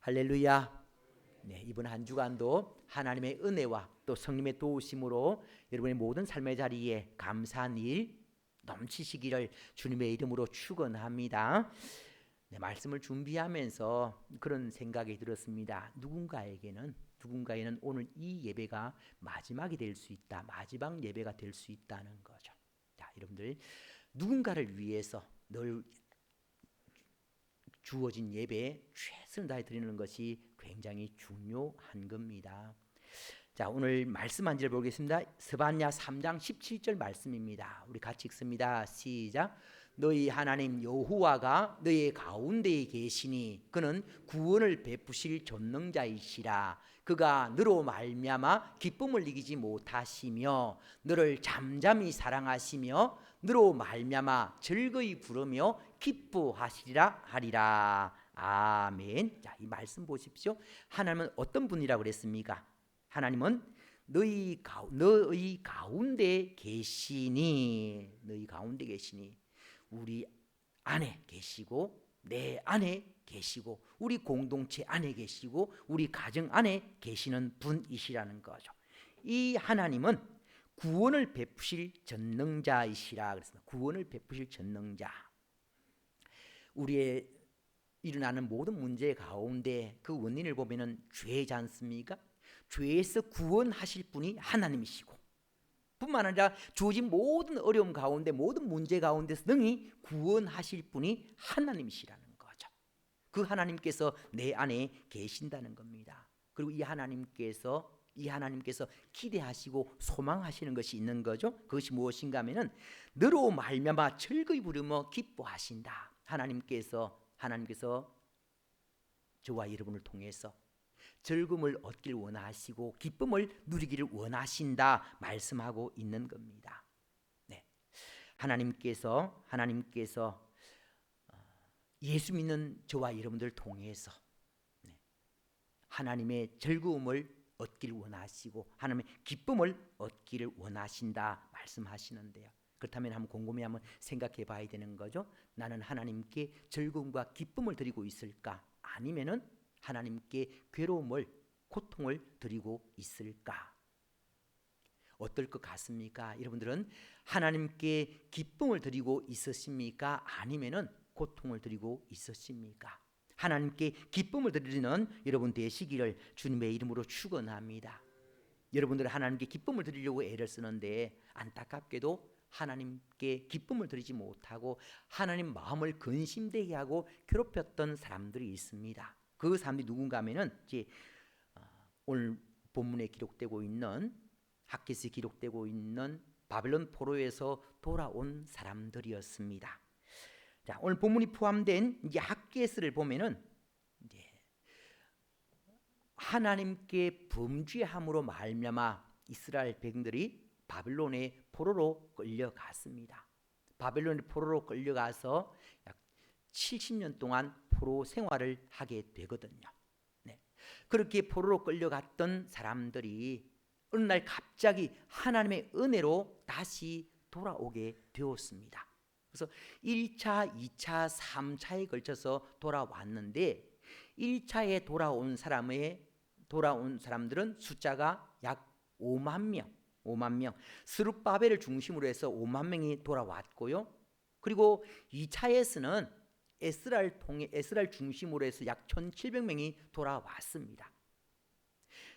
할렐루야. 네, 이번 한 주간도 하나님의 은혜와 또 성령의 도우심으로 여러분의 모든 삶의 자리에 감사한 일 넘치시기를 주님의 이름으로 축원합니다. 네, 말씀을 준비하면서 그런 생각이 들었습니다. 누군가에게는 오늘 이 예배가 마지막이 될 수 있다. 마지막 예배가 될 수 있다는 거죠. 자, 여러분들 누군가를 위해서 늘 주어진 예배에 최선을 다해 드리는 것이 굉장히 중요한 겁니다. 자, 오늘 말씀 한 절 보겠습니다. 스바냐 3장 17절 말씀입니다. 우리 같이 읽습니다. 시작. 너희 하나님 여호와가 너희 가운데에 계시니 그는 구원을 베푸실 전능자이시라. 그가 너로 말미암아 기쁨을 이기지 못하시며 너를 잠잠히 사랑하시며 너로 말미암아 즐거이 부르며 기뻐하시리라 하리라. 아멘. 자, 이 말씀 보십시오. 하나님은 어떤 분이라고 그랬습니까? 하나님은 너희 가운데 계시니, 너희 가운데 계시니, 우리 안에 계시고 내 안에 계시고 우리 공동체 안에 계시고 우리 가정 안에 계시는 분이시라는 거죠. 이 하나님은 구원을 베푸실 전능자이시라 그랬습니다. 구원을 베푸실 전능자. 우리의 일어나는 모든 문제 가운데 그 원인을 보면은 죄지 않습니까? 죄에서 구원하실 분이 하나님이시고 뿐만 아니라 주어진 모든 어려움 가운데 모든 문제 가운데서 능히 구원하실 분이 하나님이시라는 거죠. 그 하나님께서 내 안에 계신다는 겁니다. 그리고 이 하나님께서 기대하시고 소망하시는 것이 있는 거죠. 그것이 무엇인가 하면은 너로 말미암아 즐거이 부르며 기뻐하신다. 하나님께서 저와 여러분을 통해서 즐거움을 얻길 원하시고 기쁨을 누리기를 원하신다 말씀하고 있는 겁니다. 네, 하나님께서 예수 믿는 저와 여러분들 통해서 하나님의 즐거움을 얻길 원하시고 하나님의 기쁨을 얻기를 원하신다 말씀하시는데요. 그렇다면 한번 곰곰이 한번 생각해 봐야 되는 거죠. 나는 하나님께 즐거움과 기쁨을 드리고 있을까? 아니면은 하나님께 괴로움을, 고통을 드리고 있을까? 어떨 것 같습니까? 여러분들은 하나님께 기쁨을 드리고 있으십니까? 아니면은 고통을 드리고 있으십니까? 하나님께 기쁨을 드리는 여러분 되시기를 주님의 이름으로 축원합니다. 여러분들은 하나님께 기쁨을 드리려고 애를 쓰는데 안타깝게도 하나님께 기쁨을 드리지 못하고 하나님 마음을 근심되게 하고 괴롭혔던 사람들이 있습니다. 그 사람들이 누군가 하면은 이제 오늘 본문에 기록되고 있는 학개서에 기록되고 있는 바벨론 포로에서 돌아온 사람들이었습니다. 자, 오늘 본문이 포함된 이제 학개서를 보면은 이제 하나님께 범죄함으로 말미암아 이스라엘 백성들이 바벨론의 포로로 끌려갔습니다. 바벨론의 포로로 끌려가서 약 70년 동안 포로 생활을 하게 되거든요. 네. 그렇게 포로로 끌려갔던 사람들이 어느 날 갑자기 하나님의 은혜로 다시 돌아오게 되었습니다. 그래서 1차, 2차, 3차에 걸쳐서 돌아왔는데 1차에 돌아온 사람들은 숫자가 약 5만 명. 스룹바벨을 중심으로 해서 5만 명이 돌아왔고요. 그리고 2차에서는 에스라를 중심으로 해서 약 1,700명이 돌아왔습니다.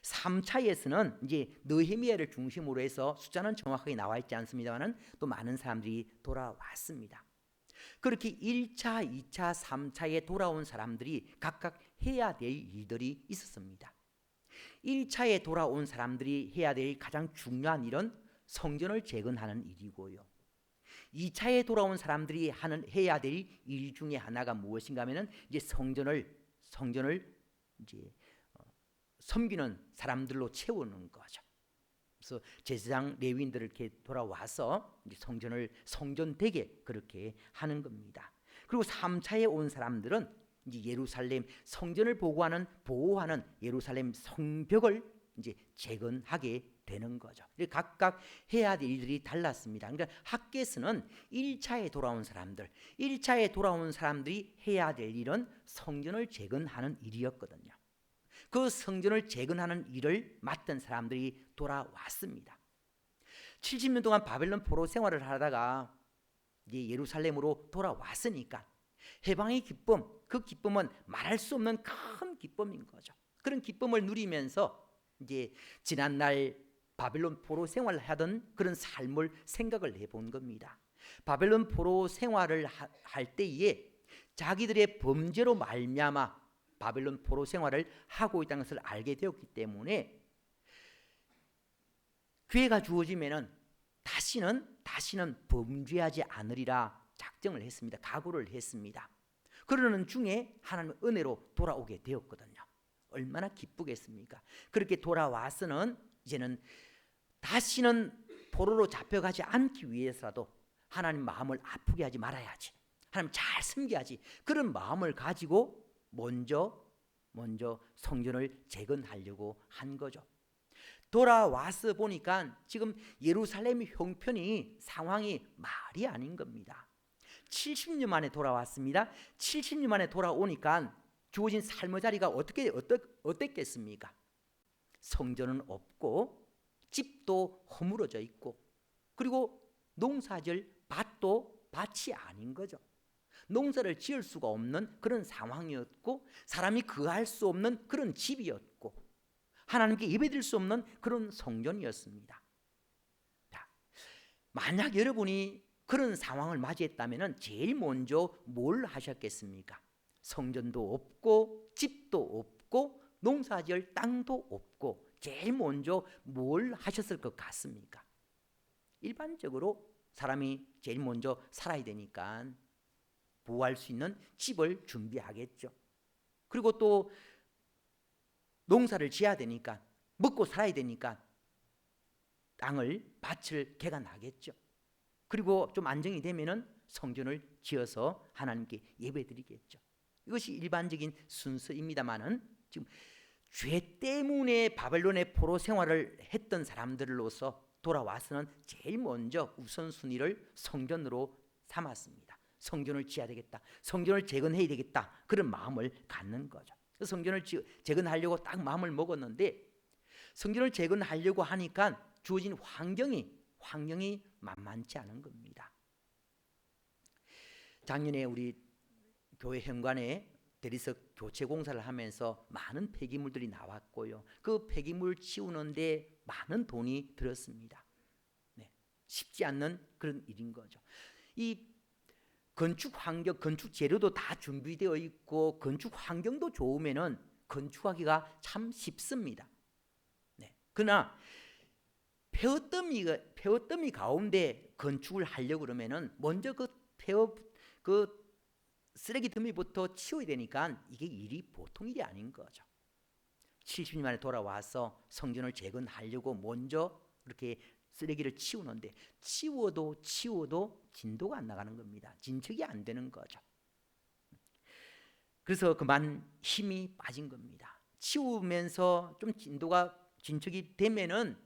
3차에서는 이제 느헤미야를 중심으로 해서 숫자는 정확하게 나와 있지 않습니다만 또 많은 사람들이 돌아왔습니다. 그렇게 1차, 2차, 3차에 돌아온 사람들이 각각 해야 될 일들이 있었습니다. 1차에 돌아온 사람들이 해야 될 가장 중요한 일은 성전을 재건하는 일이고요. 2차에 돌아온 사람들이 해야 될 일 중에 하나가 무엇인가 하면은 이제 성전을 이제 섬기는 사람들로 채우는 거죠. 그래서 제사장 레위인들을 이렇게 돌아와서 이제 성전되게 그렇게 하는 겁니다. 그리고 3차에 온 사람들은 이제 예루살렘 성전을 보호하는 예루살렘 성벽을 이제 재건하게 되는 거죠. 각각 해야 될 일들이 달랐습니다. 그러니까 학개서는 1차에 돌아온 사람들이 해야 될 일은 성전을 재건하는 일이었거든요. 그 성전을 재건하는 일을 맡은 사람들이 돌아왔습니다. 70년 동안 바벨론 포로 생활을 하다가 이제 예루살렘으로 돌아왔으니까 해방의 기쁨, 그 기쁨은 말할 수 없는 큰 기쁨인 거죠. 그런 기쁨을 누리면서 이제 지난날 바벨론 포로 생활을 하던 그런 삶을 생각을 해본 겁니다. 바벨론 포로 생활을 할 때에 자기들의 범죄로 말미암아 바벨론 포로 생활을 하고 있다는 것을 알게 되었기 때문에 기회가 주어지면은 다시는 범죄하지 않으리라 작정을 했습니다. 각오를 했습니다. 그러는 중에 하나님의 은혜로 돌아오게 되었거든요. 얼마나 기쁘겠습니까? 그렇게 돌아와서는 이제는 다시는 포로로 잡혀가지 않기 위해서라도 하나님 마음을 아프게 하지 말아야지, 하나님 잘 섬겨야지, 그런 마음을 가지고 먼저 성전을 재건하려고 한 거죠. 돌아와서 보니까 지금 예루살렘 형편이 상황이 말이 아닌 겁니다. 70년 만에 돌아왔습니다. 70년 만에 돌아오니까 주어진 삶의 자리가 어땠겠습니까? 성전은 없고 집도 허물어져 있고, 그리고 농사질 밭도 밭이 아닌 거죠. 농사를 지을 수가 없는 그런 상황이었고, 사람이 거할 수 없는 그런 집이었고, 하나님께 예배드릴 수 없는 그런 성전이었습니다. 자, 만약 여러분이 그런 상황을 맞이했다면 제일 먼저 뭘 하셨겠습니까? 성전도 없고 집도 없고 농사지을 땅도 없고 제일 먼저 뭘 하셨을 것 같습니까? 일반적으로 사람이 제일 먼저 살아야 되니까 부할 수 있는 집을 준비하겠죠. 그리고 또 농사를 지어야 되니까, 먹고 살아야 되니까 밭을 개간하겠죠. 그리고 좀 안정이 되면은 성전을 지어서 하나님께 예배드리겠죠. 이것이 일반적인 순서입니다만은 지금 죄 때문에 바벨론의 포로 생활을 했던 사람들로서 돌아와서는 제일 먼저 우선순위를 성전으로 삼았습니다. 성전을 지어야 되겠다, 성전을 재건해야 되겠다, 그런 마음을 갖는 거죠. 성전을 재건하려고 딱 마음을 먹었는데, 성전을 재건하려고 하니까 주어진 환경이 만만치 않은 겁니다. 작년에 우리 교회 현관에 대리석 교체 공사를 하면서 많은 폐기물들이 나왔고요. 그 폐기물 치우는데 많은 돈이 들었습니다. 네, 쉽지 않는 그런 일인 거죠. 이 건축 환경, 건축 재료도 다 준비되어 있고 건축 환경도 좋으면은 건축하기가 참 쉽습니다. 네, 그러나 폐허더미 가운데 건축을 하려고 그러면은 먼저 그 쓰레기 더미부터 치워야 되니까 이게 보통 일이 아닌 거죠. 70년 만에 돌아와서 성전을 재건하려고 먼저 이렇게 쓰레기를 치우는데 치워도 진도가 안 나가는 겁니다. 진척이 안 되는 거죠. 그래서 그만 힘이 빠진 겁니다. 치우면서 좀 진척이 되면은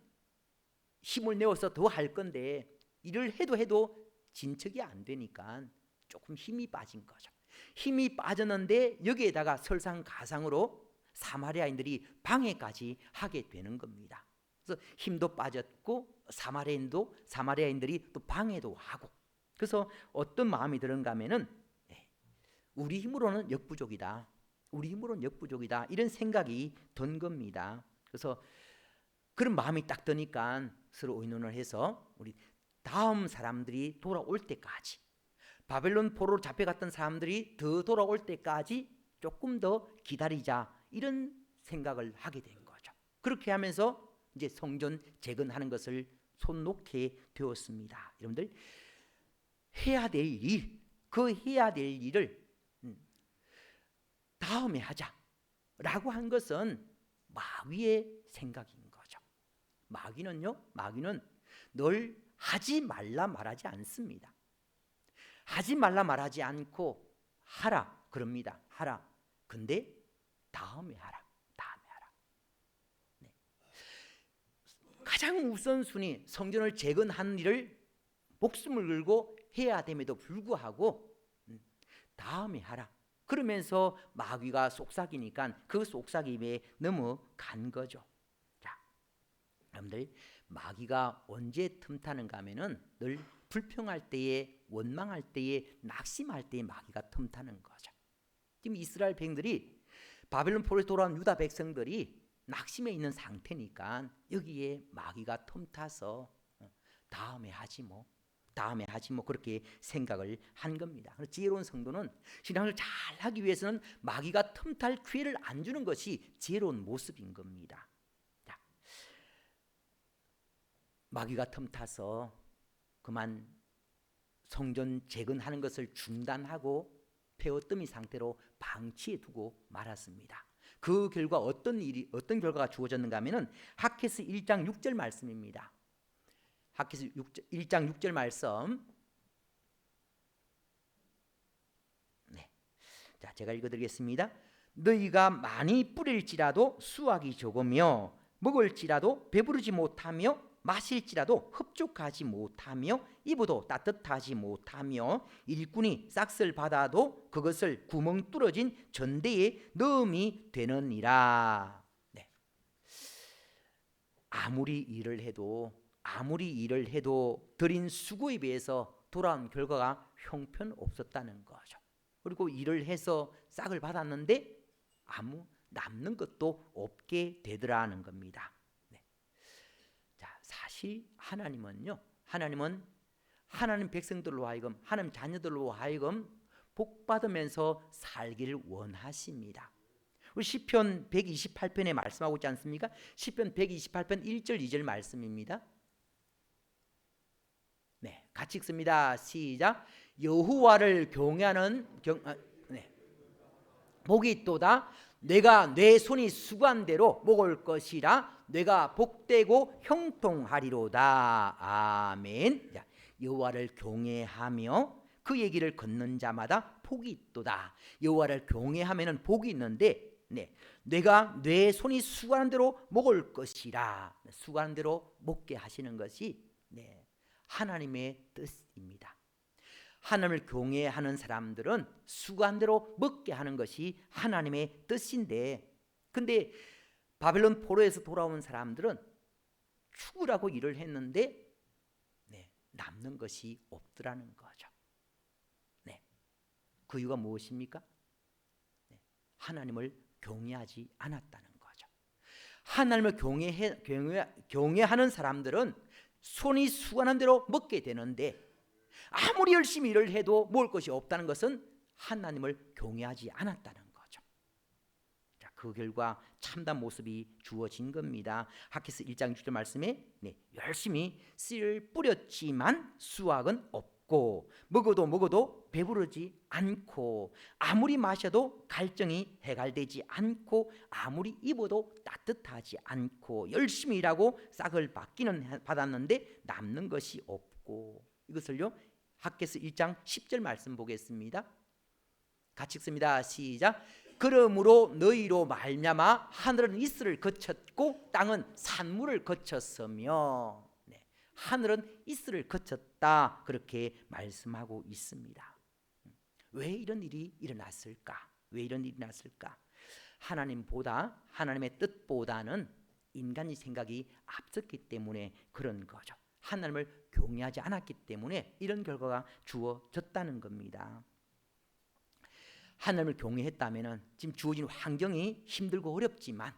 힘을 내어서 더 할 건데 일을 해도 진척이 안 되니까 조금 힘이 빠진 거죠. 힘이 빠졌는데 여기에다가 설상가상으로 사마리아인들이 방해까지 하게 되는 겁니다. 그래서 힘도 빠졌고 사마리아인들이 또 방해도 하고, 그래서 어떤 마음이 드는가 하면은 우리 힘으로는 역부족이다, 이런 생각이 든 겁니다. 그래서 그런 마음이 딱 드니까 서로 의논을 해서 우리 다음 사람들이 돌아올 때까지, 바벨론 포로로 잡혀갔던 사람들이 더 돌아올 때까지 조금 더 기다리자, 이런 생각을 하게 된 거죠. 그렇게 하면서 이제 성전 재건하는 것을 손 놓게 되었습니다. 여러분들, 해야 될 일을 다음에 하자라고 한 것은 마귀의 생각인 거죠. 마귀는 늘 하지 말라 말하지 않습니다. 하지 말라 말하지 않고 하라 그럽니다. 하라. 근데 다음에 하라. 네. 가장 우선순위 성전을 재건하는 일을 목숨을 걸고 해야 됨에도 불구하고 다음에 하라, 그러면서 마귀가 속삭이니까 그 속삭임에 넘어간 거죠. 자, 여러분들 마귀가 언제 틈타는가 하면은 늘 불평할 때에, 원망할 때에, 낙심할 때에 마귀가 틈타는 거죠. 지금 이스라엘 백성들이 바벨론 포로에서 돌아온 유다 백성들이 낙심해 있는 상태니까 여기에 마귀가 틈타서 다음에 하지 뭐 그렇게 생각을 한 겁니다. 지혜로운 성도는 신앙을 잘 하기 위해서는 마귀가 틈탈 기회를 안 주는 것이 지혜로운 모습인 겁니다. 자, 마귀가 틈타서 그만 성전 재건하는 것을 중단하고 폐허더미 상태로 방치해 두고 말았습니다. 그 결과 어떤 결과가 주어졌는가 하면은 학개서 1장 6절 말씀입니다. 학개서 1장 6절 말씀. 네. 자, 제가 읽어드리겠습니다. 너희가 많이 뿌릴지라도 수확이 적으며 먹을지라도 배부르지 못하며 마실지라도 흡족하지 못하며 입어도 따뜻하지 못하며 일꾼이 싹을 받아도 그것을 구멍 뚫어진 전대에 넣음이 되느니라. 네. 아무리 일을 해도 들인 수고에 비해서 돌아온 결과가 형편없었다는 거죠. 그리고 일을 해서 싹을 받았는데 아무 남는 것도 없게 되더라는 겁니다. 네. 자, 사실 하나님은 하나님 백성들로 하여금, 하나님 자녀들로 하여금 복 받으면서 살기를 원하십니다. 우리 시편 128편에 말씀하고 있지 않습니까? 시편 128편 1절 2절 말씀입니다. 네, 같이 읽습니다. 시작. 여호와를 경외하는 복이 있도다. 내가 내 손이 수고한 대로 먹을 것이라. 내가 복되고 형통하리로다. 아멘. 자, 여호와를 경외하며 그 얘기를 걷는 자마다 복이 있도다. 여호와를 경외하면은 복이 있는데, 네, 내가 내 손이 수고한 대로 먹을 것이라. 수고한 대로 먹게 하시는 것이 하나님의 뜻입니다. 하나님을 경외하는 사람들은 수고한 대로 먹게 하는 것이 하나님의 뜻인데, 근데 바벨론 포로에서 돌아온 사람들은 죽으라고 일을 했는데 남는 것이 없더라는 거죠. 그 이유가 무엇입니까? 하나님을 경외하지 않았다는 거죠. 하나님을 경외하는 사람들은 손이 수고하는 대로 먹게 되는데, 아무리 열심히 일을 해도 먹을 것이 없다는 것은 하나님을 경외하지 않았다는 거죠. 자, 그 결과 참된 모습이 주어진 겁니다. 학개서 1장 6절 말씀에 열심히 씨를 뿌렸지만 수확은 없고, 먹어도 배부르지 않고, 아무리 마셔도 갈증이 해갈되지 않고, 아무리 입어도 따뜻하지 않고, 열심히 일하고 싹을 받았는데 남는 것이 없고. 이것을요, 학개서 1장 10절 말씀 보겠습니다. 같이 읽습니다. 시작. 그러므로 너희로 말미암아 하늘은 이슬을 거쳤고 땅은 산물을 거쳤으며. 하늘은 이슬을 거쳤다, 그렇게 말씀하고 있습니다. 왜 이런 일이 일어났을까? 하나님의 뜻보다는 인간의 생각이 앞섰기 때문에 그런 거죠. 하나님을 경외하지 않았기 때문에 이런 결과가 주어졌다는 겁니다. 하나님을 경외했다면 지금 주어진 환경이 힘들고 어렵지만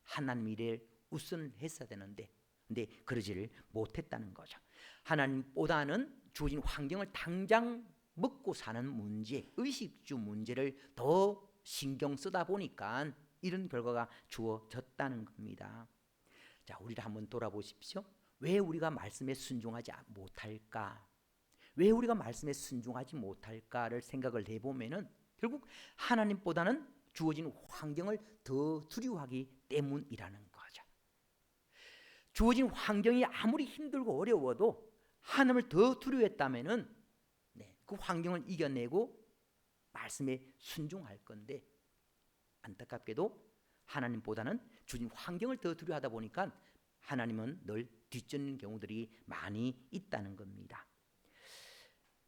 하나님 일에 우선을 했어야 되는데, 근데 그러지를 못했다는 거죠. 하나님보다는 주어진 환경을 당장 먹고 사는 문제, 의식주 문제를 더 신경 쓰다 보니까 이런 결과가 주어졌다는 겁니다. 자, 우리를 한번 돌아보십시오. 왜 우리가 말씀에 순종하지 못할까? 왜 우리가 말씀에 순종하지 못할까를 생각을 해보면은 결국 하나님보다는 주어진 환경을 더 두려워하기 때문이라는 거죠. 주어진 환경이 아무리 힘들고 어려워도 하나님을 더 두려워했다면은 그 환경을 이겨내고 말씀에 순종할 건데, 안타깝게도 하나님보다는 주어진 환경을 더 두려워하다 보니까 하나님은 늘 뒤쫓는 경우들이 많이 있다는 겁니다.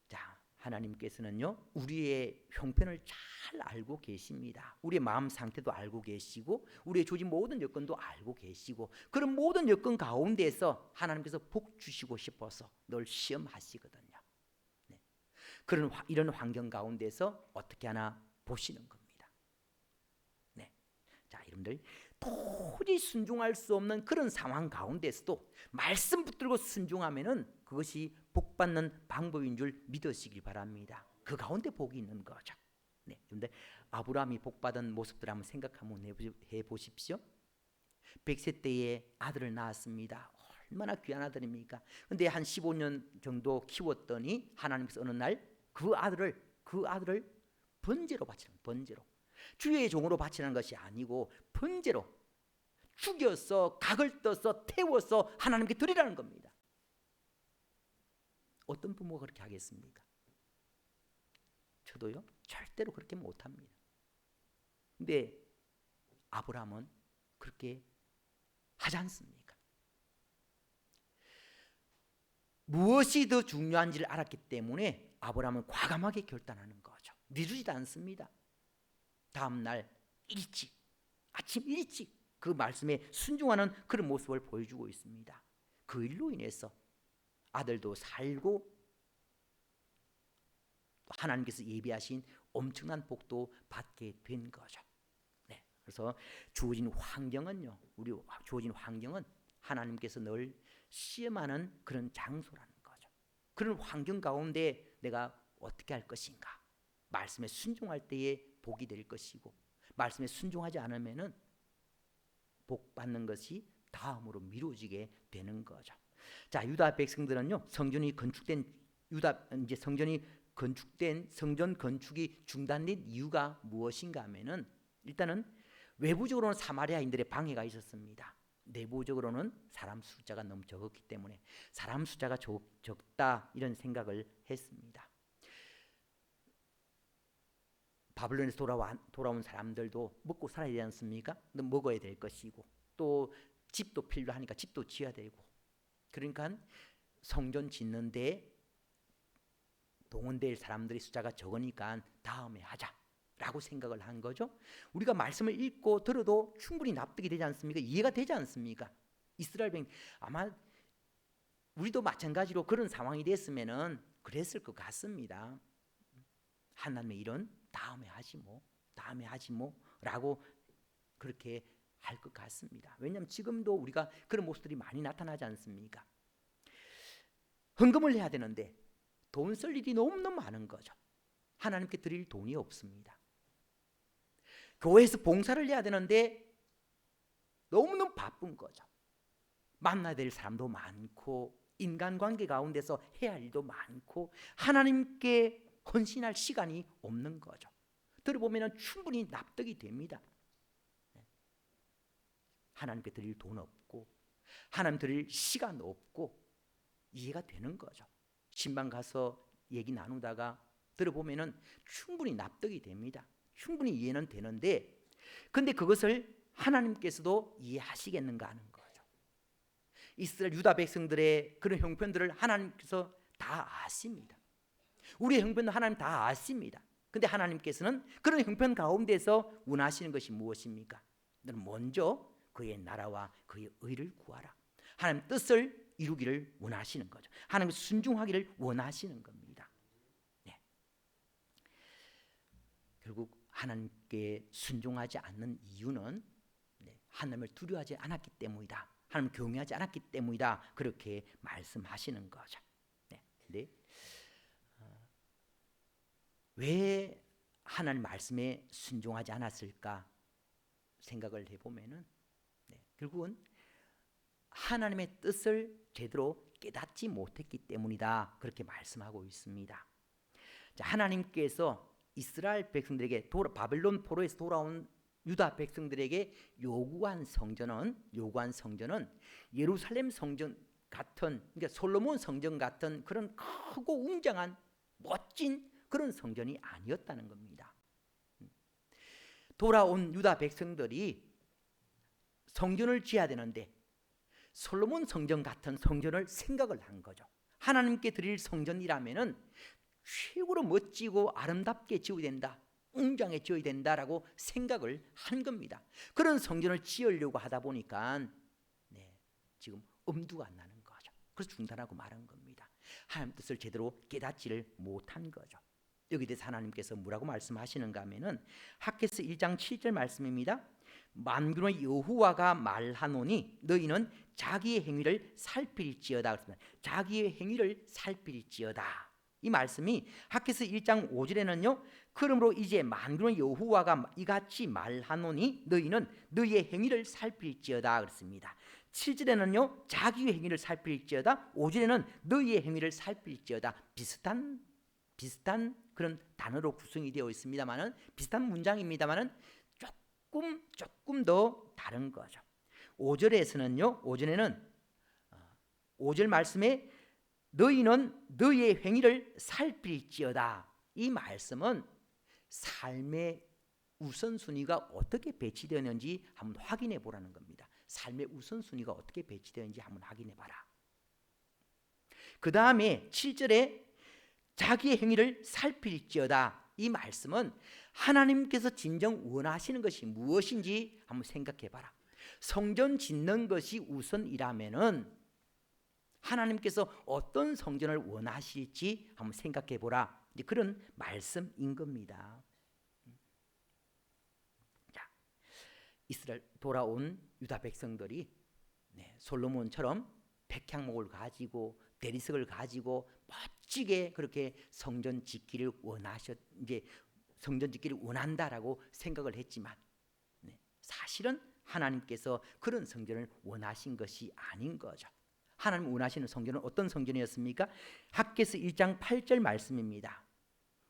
자, 하나님께서는요, 우리의 형편을 잘 알고 계십니다. 우리의 마음 상태도 알고 계시고 우리의 조직 모든 여건도 알고 계시고, 그런 모든 여건 가운데서 하나님께서 복 주시고 싶어서 늘 시험하시거든요. 네. 이런 환경 가운데서 어떻게 하나 보시는 겁니다. 네. 자, 여러분들, 도저히 순종할 수 없는 그런 상황 가운데서도 말씀 붙들고 순종하면은 그것이 복받는 방법인 줄 믿으시길 바랍니다. 그 가운데 복이 있는 거죠. 네, 그런데 아브라함이 복받은 모습들 한번 생각 한번 해보십시오. 100세 때에 아들을 낳았습니다. 얼마나 귀한 아들입니까? 근데 한 15년 정도 키웠더니 하나님께서 어느 날 그 아들을 번제로 바치는, 번제로, 주의 종으로 바치는 것이 아니고 번제로 죽여서 각을 떠서 태워서 하나님께 드리라는 겁니다. 어떤 부모가 그렇게 하겠습니까? 저도요, 절대로 그렇게 못합니다. 근데 아브라함은 그렇게 하지 않습니까? 무엇이 더 중요한지를 알았기 때문에 아브라함은 과감하게 결단하는 거죠. 미루지도 않습니다. 다음 날 일찍, 아침 일찍 그 말씀에 순종하는 그런 모습을 보여주고 있습니다. 그 일로 인해서 아들도 살고 하나님께서 예비하신 엄청난 복도 받게 된 거죠. 네, 그래서 주어진 환경은요, 우리 주어진 환경은 하나님께서 늘 시험하는 그런 장소라는 거죠. 그런 환경 가운데 내가 어떻게 할 것인가? 말씀에 순종할 때에 복이 될 것이고, 말씀에 순종하지 않으면은 복 받는 것이 다음으로 미뤄지게 되는 거죠. 자, 유다 백성들은요, 성전이 건축된 성전 건축이 중단된 이유가 무엇인가 하면은, 일단은 외부적으로는 사마리아인들의 방해가 있었습니다. 내부적으로는 사람 숫자가 너무 적었기 때문에 사람 숫자가 적다 이런 생각을 했습니다. 바벨론에서 돌아온 사람들도 먹고 살아야 되지 않습니까? 먹어야 될 것이고, 또 집도 필요하니까 집도 지어야 되고, 그러니까 성전 짓는데 동원될 사람들의 숫자가 적으니까 다음에 하자라고 생각을 한 거죠. 우리가 말씀을 읽고 들어도 충분히 납득이 되지 않습니까? 이해가 되지 않습니까? 이스라엘 백성, 아마 우리도 마찬가지로 그런 상황이 됐으면은 그랬을 것 같습니다. 하나님의 일은 다음에 하지 뭐 라고 그렇게 할 것 같습니다. 왜냐하면 지금도 우리가 그런 모습들이 많이 나타나지 않습니까? 헌금을 해야 되는데 돈 쓸 일이 너무너무 많은 거죠. 하나님께 드릴 돈이 없습니다. 교회에서 봉사를 해야 되는데 너무너무 바쁜 거죠. 만나야 될 사람도 많고, 인간관계 가운데서 해야 할 일도 많고, 하나님께 헌신할 시간이 없는 거죠. 들어보면 충분히 납득이 됩니다. 하나님께 드릴 돈 없고, 하나님 드릴 시간 없고, 이해가 되는 거죠. 신방 가서 얘기 나누다가 들어보면 충분히 납득이 됩니다. 충분히 이해는 되는데, 근데 그것을 하나님께서도 이해하시겠는가 하는 거죠. 이스라엘 유다 백성들의 그런 형편들을 하나님께서 다 아십니다. 우리의 형편도 하나님 다 아십니다. 근데 하나님께서는 그런 형편 가운데서 원하시는 것이 무엇입니까? 너는 먼저 그의 나라와 그의 의를 구하라. 하나님 뜻을 이루기를 원하시는 거죠. 하나님 순종하기를 원하시는 겁니다. 네. 결국 하나님께 순종하지 않는 이유는 하나님을 두려워하지 않았기 때문이다. 하나님을 경외하지 않았기 때문이다. 그렇게 말씀하시는 거죠. 네. 왜 하나님 말씀에 순종하지 않았을까 생각을 해보면은, 결국은 하나님의 뜻을 제대로 깨닫지 못했기 때문이다. 그렇게 말씀하고 있습니다. 자, 하나님께서 이스라엘 백성들에게 바벨론 포로에서 돌아온 유다 백성들에게 요구한 성전은 예루살렘 성전 같은, 그러니까 솔로몬 성전 같은 그런 크고 웅장한 멋진 그런 성전이 아니었다는 겁니다. 돌아온 유다 백성들이 성전을 지어야 되는데 솔로몬 성전 같은 성전을 생각을 한 거죠. 하나님께 드릴 성전이라면은 최고로 멋지고 아름답게 지어야 된다, 웅장해 지어야 된다라고 생각을 한 겁니다. 그런 성전을 지으려고 하다 보니까 지금 엄두가 안 나는 거죠. 그래서 중단하고 말한 겁니다. 하나님 뜻을 제대로 깨닫지를 못한 거죠. 여기 대해서 하나님께서 뭐라고 말씀하시는가 하면은 학개서 1장 7절 말씀입니다. 만군의 여호와가 말하노니 너희는 자기의 행위를 살필지어다. 자기의 행위를 살필지어다. 이 말씀이 학개서 1장 5절에는요. 그러므로 이제 만군의 여호와가 이같이 말하노니 너희는 너희의 행위를 살필지어다 그랬습니다. 7절에는요. 자기의 행위를 살필지어다. 5절에는 너희의 행위를 살필지어다. 비슷한 그런 단어로 구성이 되어 있습니다만은, 비슷한 문장입니다만은 조금 더 다른 거죠. 5절에서는요. 5절 말씀에 너희는 너희의 행위를 살필지어다. 이 말씀은 삶의 우선순위가 어떻게 배치되었는지 한번 확인해 보라는 겁니다. 삶의 우선순위가 어떻게 배치되었는지 한번 확인해 봐라. 그 다음에 7절에 자기의 행위를 살필지어다. 이 말씀은 하나님께서 진정 원하시는 것이 무엇인지 한번 생각해 봐라. 성전 짓는 것이 우선이라면은 하나님께서 어떤 성전을 원하실지 한번 생각해 보라. 그런 말씀인 겁니다. 자, 이스라엘 돌아온 유다 백성들이 솔로몬처럼 백향목을 가지고 대리석을 가지고 멋지게 그렇게 성전 짓기를 성전 짓기를 원한다라고 생각을 했지만 사실은 하나님께서 그런 성전을 원하신 것이 아닌 거죠. 하나님 원하시는 성전은 어떤 성전이었습니까? 학개서 1장 8절 말씀입니다.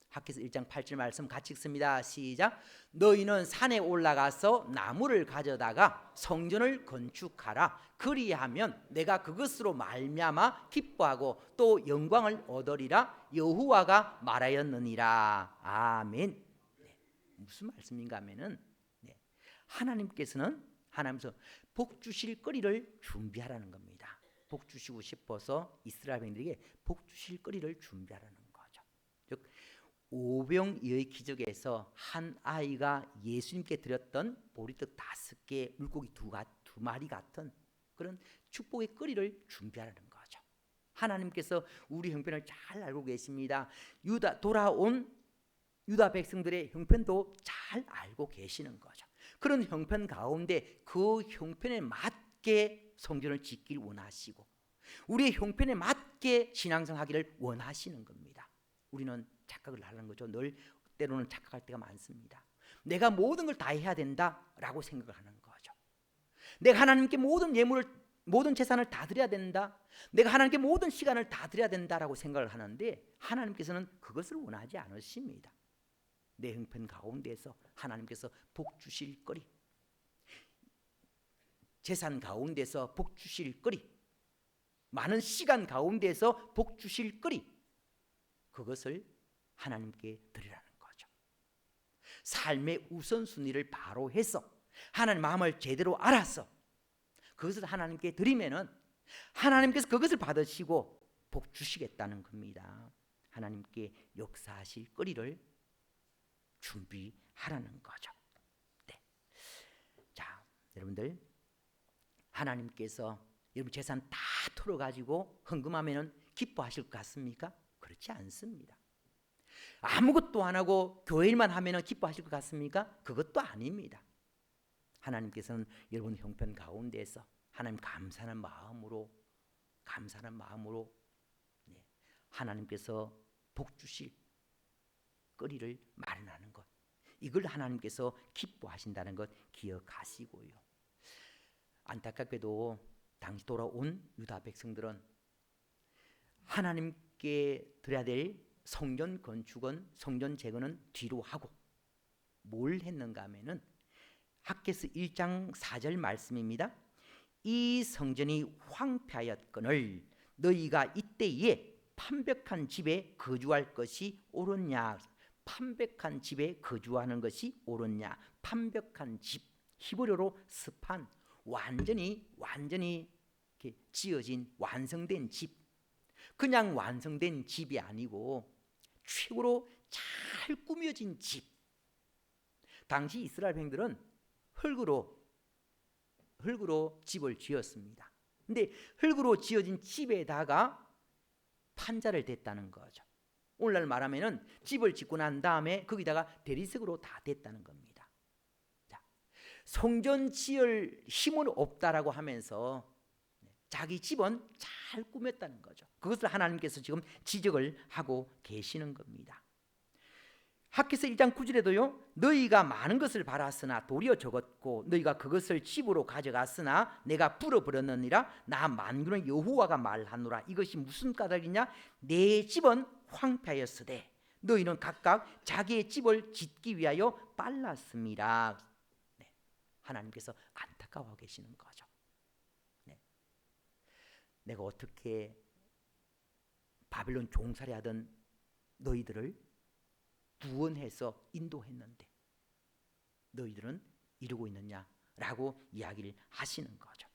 학개서 1장 8절 말씀 같이 읽습니다. 시작. 너희는 산에 올라가서 나무를 가져다가 성전을 건축하라. 그리하면 내가 그것으로 말미암아 기뻐하고 또 영광을 얻으리라. 여호와가 말하였느니라. 아멘. 무슨 말씀인가 하면은 하나님께서 복 주실 거리를 준비하라는 겁니다. 복 주시고 싶어서 이스라엘 백성들에게 복 주실 거리를 준비하라는 거죠. 즉 오병이어의 기적에서 한 아이가 예수님께 드렸던 보리떡 5개, 물고기 2마리 같은 그런 축복의 거리를 준비하라는 거죠. 하나님께서 우리 형편을 잘 알고 계십니다. 돌아온 유다 백성들의 형편도 잘 알고 계시는 거죠. 그런 형편 가운데 그 형편에 맞게 성전을 짓기를 원하시고 우리의 형편에 맞게 신앙생활하기를 원하시는 겁니다. 우리는 착각을 하는 거죠. 늘 때로는 착각할 때가 많습니다. 내가 모든 걸 다 해야 된다라고 생각을 하는 거죠. 내가 하나님께 모든 재산을 다 드려야 된다. 내가 하나님께 모든 시간을 다 드려야 된다라고 생각을 하는데 하나님께서는 그것을 원하지 않으십니다. 내 형편 가운데서 하나님께서 복 주실 거리, 재산 가운데서 복 주실 거리, 많은 시간 가운데서 복 주실 거리, 그것을 하나님께 드리라는 거죠. 삶의 우선순위를 바로 해서 하나님 마음을 제대로 알아서 그것을 하나님께 드리면은 하나님께서 그것을 받으시고 복 주시겠다는 겁니다. 하나님께 역사하실 거리를 준비하라는 거죠. 자, 여러분들 하나님께서 여러분 재산 다 털어가지고 헌금하면은 기뻐하실 것 같습니까? 그렇지 않습니다. 아무것도 안 하고 교회 일만 하면은 기뻐하실 것 같습니까? 그것도 아닙니다. 하나님께서는 여러분 형편 가운데에서 하나님 감사하는 마음으로 하나님께서 복 주실 거리를 마련하는 것, 이걸 하나님께서 기뻐하신다는 것 기억하시고요. 안타깝게도 당시 돌아온 유다 백성들은 하나님께 드려야 될 성전 건축은, 성전 재건은 뒤로 하고 뭘 했는가 하면은 학개서 1장 4절 말씀입니다. 이 성전이 황폐하였거늘 너희가 이때에 판벽한 집에 거주할 것이 옳으냐. 판벽한 집에 거주하는 것이 옳으냐. 판벽한 집, 히브리어로 스판, 완전히 이렇게 지어진 완성된 집, 그냥 완성된 집이 아니고 최고로 잘 꾸며진 집. 당시 이스라엘 백성들은 흙으로 집을 지었습니다. 근데 흙으로 지어진 집에다가 판자를 댔다는 거죠. 오늘날 말하면은 집을 짓고 난 다음에 거기다가 대리석으로 다 댔다는 겁니다. 자, 성전 지을 힘은 없다라고 하면서 자기 집은 잘 꾸몄다는 거죠. 그것을 하나님께서 지금 지적을 하고 계시는 겁니다. 학개서 1장 9절에도요, 너희가 많은 것을 바랐으나 도리어 적었고 너희가 그것을 집으로 가져갔으나 내가 불어버렸느니라. 나 만군의 여호와가 말하노라. 이것이 무슨 까닭이냐? 내 집은 황폐하였으되 너희는 각각 자기의 집을 짓기 위하여 빨랐습니다. 네, 하나님께서 안타까워 계시는 거죠. 네, 내가 어떻게 바빌론 종살이 하던 너희들을 구원해서 인도했는데 너희들은 이러고 있느냐라고 이야기를 하시는 거죠.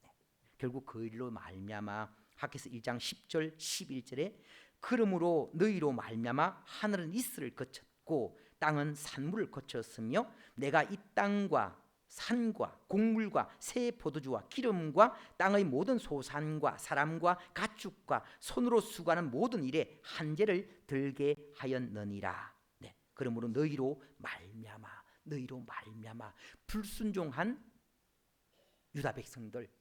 네. 결국 그 일로 말미암아 학개서 1장 10절 11절에 그러므로 너희로 말미암아 하늘은 이슬을 거쳤고 땅은 산물을 거쳤으며 내가 이 땅과 산과 곡물과 새 포도주와 기름과 땅의 모든 소산과 사람과 가축과 손으로 수고하는 모든 일에 한재를 들게 하였느니라. 그러므로 너희로 말미암아 불순종한 유다 백성들,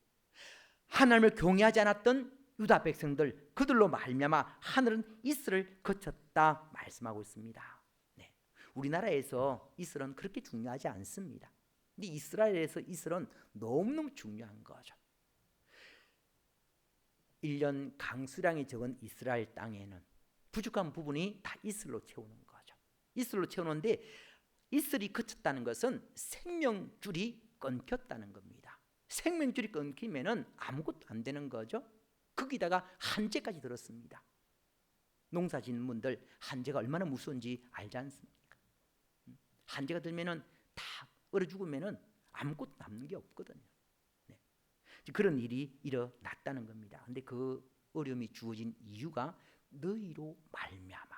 하나님을 경외하지 않았던 유다 백성들, 그들로 말미암아 하늘은 이슬을 거쳤다 말씀하고 있습니다. 네. 우리나라에서 이슬은 그렇게 중요하지 않습니다. 근데 이스라엘에서 이슬은 너무너무 중요한 거죠. 1년 강수량이 적은 이스라엘 땅에는 부족한 부분이 다 이슬로 채우는 거죠. 이슬로 채우는데 이슬이 그쳤다는 것은 생명줄이 끊겼다는 겁니다. 생명줄이 끊기면은 아무것도 안 되는 거죠. 거기다가 한재까지 들었습니다. 농사 짓는 분들 한재가 얼마나 무서운지 알지 않습니까? 한재가 들면은 다 얼어 죽으면은 아무것도 남는 게 없거든요. 네. 그런 일이 일어났다는 겁니다. 근데 그 어려움이 주어진 이유가 너희로 말미암아.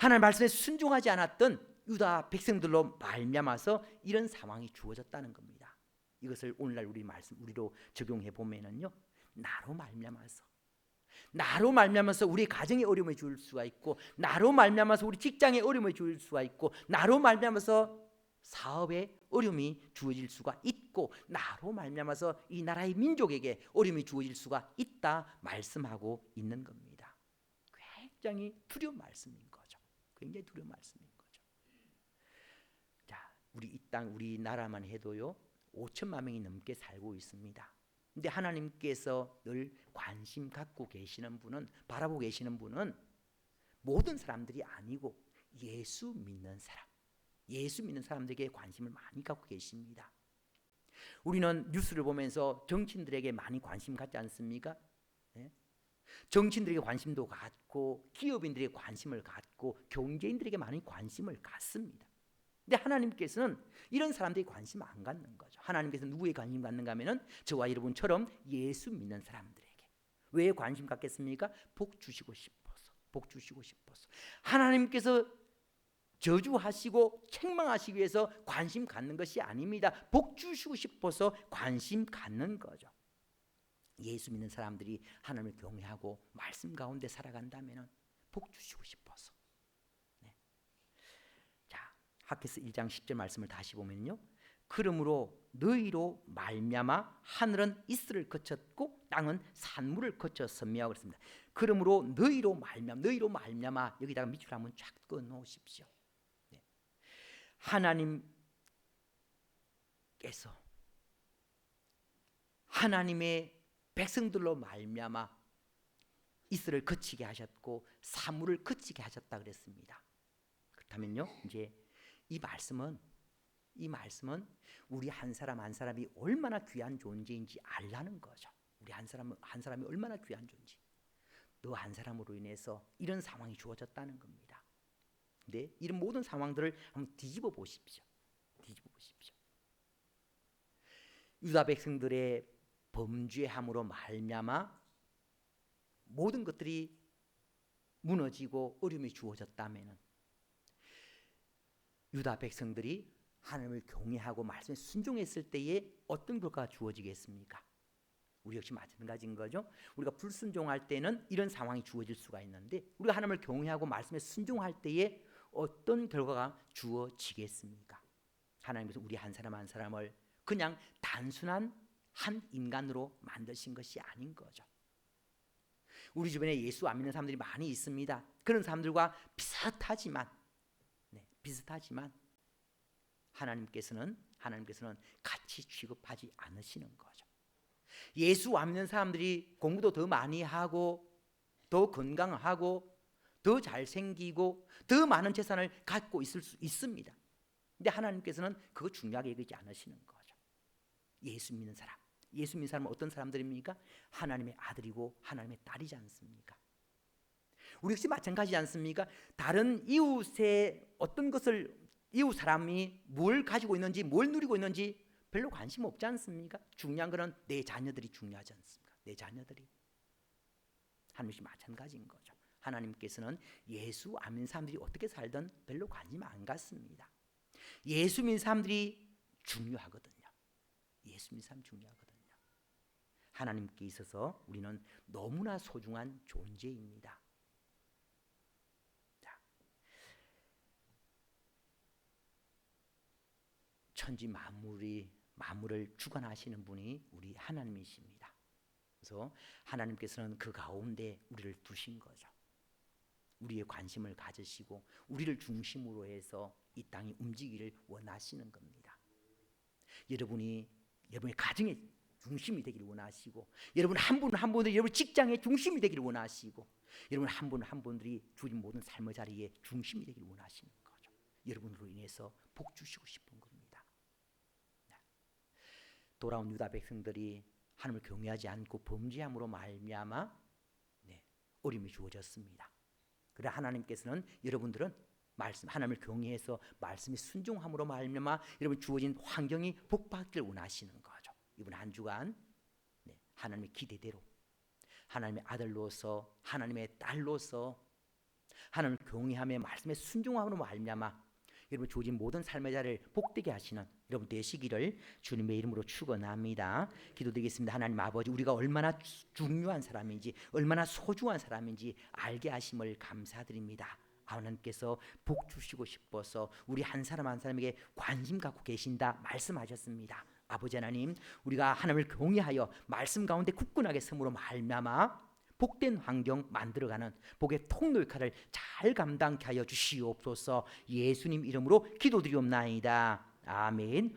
하나님 말씀에 순종하지 않았던 유다 백성들로 말미암아서 이런 상황이 주어졌다는 겁니다. 이것을 오늘날 우리로 적용해 보면은요, 나로 말미암아서 우리 가정에 어려움을 줄 수가 있고, 나로 말미암아서 우리 직장에 어려움을 줄 수가 있고, 나로 말미암아서 사업에 어려움이 주어질 수가 있고, 나로 말미암아서 이 나라의 민족에게 어려움이 주어질 수가 있다 말씀하고 있는 겁니다. 굉장히 두려운 말씀인 거죠. 굉장히 두려운 말씀인 거죠. 자, 우리 이 땅, 우리나라만 해도요 5천만 명이 넘게 살고 있습니다. 근데 하나님께서 늘 관심 갖고 계시는 분은, 바라보고 계시는 분은 모든 사람들이 아니고 예수 믿는 사람들에게 관심을 많이 갖고 계십니다. 우리는 뉴스를 보면서 정치인들에게 많이 관심 갖지 않습니까? 네? 정치인들에게 관심도 갖고 기업인들에게 관심을 갖고 경제인들에게 많이 관심을 갖습니다. 근데 하나님께서는 이런 사람들이 관심 안 갖는 거죠. 하나님께서는 누구에 관심 갖는가 하면은 저와 여러분처럼 예수 믿는 사람들에게. 왜 관심 갖겠습니까? 복 주시고 싶어서. 하나님께서 저주하시고 책망하시기 위해서 관심 갖는 것이 아닙니다. 복 주시고 싶어서 관심 갖는 거죠. 예수 믿는 사람들이 하나님을 경외하고 말씀 가운데 살아간다면 복 주시고 싶어서. 네. 자, 학개서 1장 10절 말씀을 다시 보면요, 그러므로 너희로 말미암아 하늘은 이슬을 거쳤고 땅은 산물을 거쳤으며 그랬습니다. 그러므로 너희로 말미암아 여기다가 밑줄 한번 쫙 그어 놓으십시오. 네. 하나님께서 하나님의 백성들로 말미암아 이슬을 거치게 하셨고 사물을 거치게 하셨다 그랬습니다. 그렇다면요, 이제 이 말씀은 우리 한 사람 한 사람이 얼마나 귀한 존재인지 알라는 거죠. 우리 한 사람이 얼마나 귀한 존재. 너 한 사람으로 인해서 이런 상황이 주어졌다는 겁니다. 근데 이런 모든 상황들을 한번 뒤집어 보십시오. 유다 백성들의 범죄함으로 말미암아 모든 것들이 무너지고 어려움이 주어졌다면 유다 백성들이 하나님을 경외하고 말씀에 순종했을 때에 어떤 결과가 주어지겠습니까? 우리 역시 마찬가지인 거죠. 우리가 불순종할 때는 이런 상황이 주어질 수가 있는데 우리가 하나님을 경외하고 말씀에 순종할 때에 어떤 결과가 주어지겠습니까? 하나님께서 우리 한 사람 한 사람을 그냥 단순한 한 인간으로 만드신 것이 아닌 거죠. 우리 주변에 예수 안 믿는 사람들이 많이 있습니다. 그런 사람들과 비슷하지만 하나님께서는 같이 취급하지 않으시는 거죠. 예수 안 믿는 사람들이 공부도 더 많이 하고 더 건강하고 더 잘생기고 더 많은 재산을 갖고 있을 수 있습니다. 근데 하나님께서는 그거 중요하게 여기지 않으시는 거죠. 예수 믿는 사람은 어떤 사람들입니까? 하나님의 아들이고 하나님의 딸이지 않습니까? 우리 역시 마찬가지지 않습니까? 다른 이웃의 어떤 것을 이웃 사람이 뭘 가지고 있는지 뭘 누리고 있는지 별로 관심 없지 않습니까? 중요한 것은 내 자녀들이 중요하지 않습니까? 내 자녀들이. 하나님이 마찬가지인 거죠. 하나님께서는 예수 안 믿는 사람들이 어떻게 살든 별로 관심 안 갖습니다. 예수 믿는 사람들이 중요하거든요. 예수 믿는 사람 중요하거든요. 하나님께 있어서 우리는 너무나 소중한 존재입니다. 자, 천지 만물을 주관하시는 분이 우리 하나님이십니다. 그래서 하나님께서는 그 가운데 우리를 두신 거죠. 우리의 관심을 가지시고 우리를 중심으로 해서 이 땅이 움직이기를 원하시는 겁니다. 여러분의 가정의 중심이 되기를 원하시고, 여러분 한 분 한 분들이 여러분 직장의 중심이 되기를 원하시고, 여러분 한 분 한 분들이 주님 모든 삶의 자리에 중심이 되기를 원하시는 거죠. 여러분으로 인해서 복 주시고 싶은 겁니다. 돌아온 유다 백성들이 하나님을 경외하지 않고 범죄함으로 말미암아 어려움이 주어졌습니다. 그러나 하나님께서는 여러분들은 하나님을 경외해서 말씀에 순종함으로 말미암아 여러분 주어진 환경이 복받기를 원하시는 거죠. 이번 한 주간 하나님의 기대대로 하나님의 아들로서 하나님의 딸로서 하나님을 경외하며 말씀에 순종함으로 말미암아 여러분 주어진 모든 삶의 자리를 복되게 하시는 여러분 되시기를 주님의 이름으로 축원합니다. 기도드리겠습니다. 하나님 아버지, 우리가 얼마나 중요한 사람인지 얼마나 소중한 사람인지 알게 하심을 감사드립니다. 하나님께서 복 주시고 싶어서 우리 한 사람 한 사람에게 관심 갖고 계신다 말씀하셨습니다. 아버지 하나님, 우리가 하나님을 경외하여 말씀 가운데 굳건하게 섬으로 말미암아 복된 환경 만들어가는 복의 통로 역할을 잘 감당케 하여 주시옵소서. 예수님 이름으로 기도드리옵나이다. 아멘.